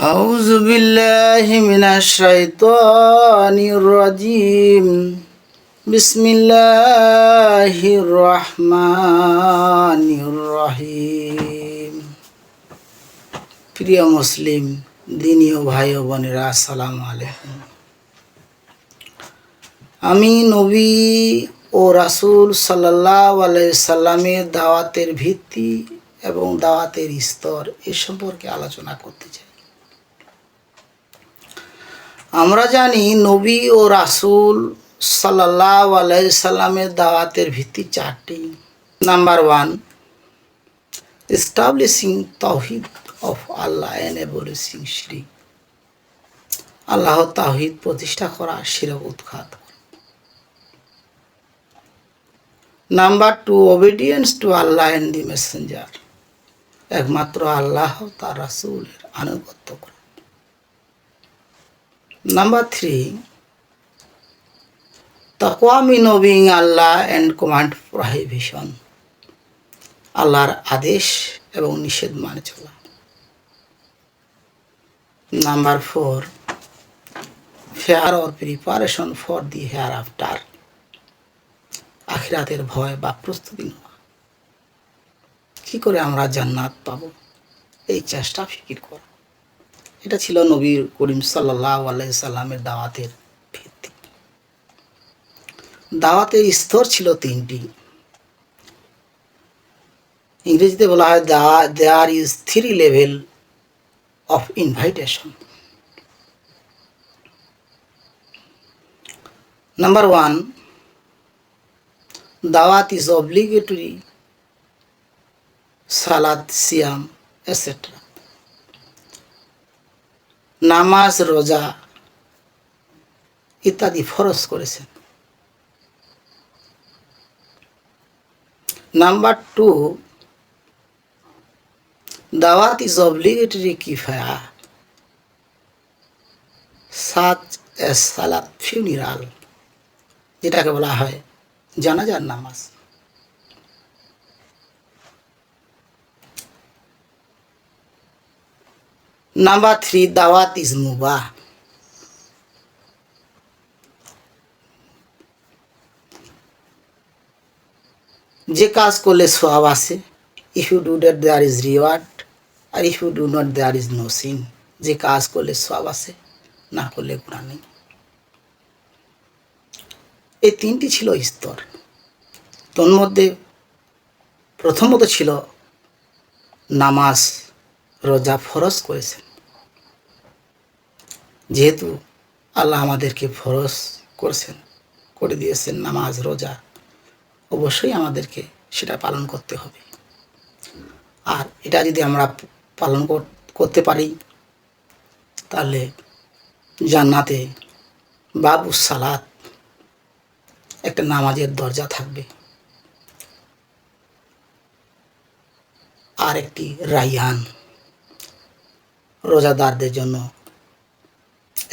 أعوذ بالله من الشيطان الرجيم بسم الله الرحمن الرحيم প্রিয় মুসলিম দিনী ও ভাই ও বোনেরা, আসসালামু আলাইকুম। আমি নবী ও রাসূল সাল্লাল্লাহু আলাইহি সাল্লামের দাওয়াতের ভিত্তি এবং দাওয়াতের স্তর এ সম্পর্কে আলোচনা করতে চাই। আমরা জানি নবী ও রাসূল সাল্লাল্লাহু আলাইহি সাল্লামের দাওয়াতের ভিত্তি চারটি। নাম্বার 1, এস্টাবলিশিং তাওহীদ অফ আল্লাহ এন্ড অ্যাবলিশিং শিরক। আল্লাহ তাওহীদ প্রতিষ্ঠা করা, শিরক উৎখাত করা। নাম্বার 2, ওবিডিয়েন্স টু আল্লাহ এন্ড দি মেসেঞ্জার। একমাত্র আল্লাহ তার রাসূলের আনুগত্য করা। Number 3, taqwa mean obeying Allah and command prohibition. আল্লাহর আদেশ এবং নিষেধ মানে চলা। Number 4, fear or preparation for the hereafter. আখিরাতের ভয় বা প্রস্তুতি নেওয়া। কি করে আমরা জান্নাত পাবো, এই চেষ্টা ফিকির করা। এটা ছিল নবী করিম সাল্লাল্লাহু আলাইহি সাল্লামের দাওয়াতের ভিত্তি। দাওয়াতের স্তর ছিল তিনটি। ইংরেজিতে বলা হয় there is 3 level of invitation. Number 1, দাওয়াত ইজ অব্লিগেটরি, সালাত, সিয়াম এটসেট্রা। নামাজ, রোজা ইত্যাদি ফরজ করেছেন। নাম্বার 2, দাওয়াত ইজ অব্লিগেটরি কিফায়া, সাচ এস সালাত ফিউনিরাল, যেটাকে বলা হয় জানাজার নামাজ। নাম্বার 3, দাওয়াত ইজ মুবাহ। যে কাজ করলে সওয়াব আছে, if you do that there is reward, আর if you do not there is no sin. যে কাজ করলে সওয়াব আছে, না করলে গুনাহ নেই। এই তিনটি ছিল স্তর। তন্মধ্যে প্রথমত ছিল নামাজ, রোজা ফরজ করেছেন। যেহেতু আল্লাহ আমাদেরকে ফরজ করেছেন, করে দিয়েছেন নামাজ, রোজা, অবশ্যই আমাদেরকে সেটা পালন করতে হবে। আর এটা যদি আমরা পালন করতে পারি, তাহলে জান্নাতে বাবু সালাত, একটা নামাজের দরজা থাকবে, আর একটি রাইয়ান, রোজাদারদের জন্য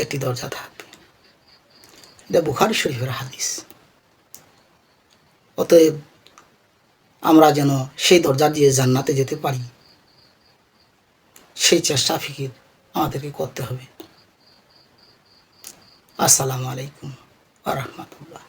একটি দরজা থাকবে। এটা বুখারী শরীফের হাদিস। অতএব আমরা যেন সেই দরজা দিয়ে জান্নাতে যেতে পারি, সেই চেষ্টা ফিকির আমাদেরকে করতে হবে। আসসালামু আলাইকুম ওয়া রাহমাতুল্লাহ।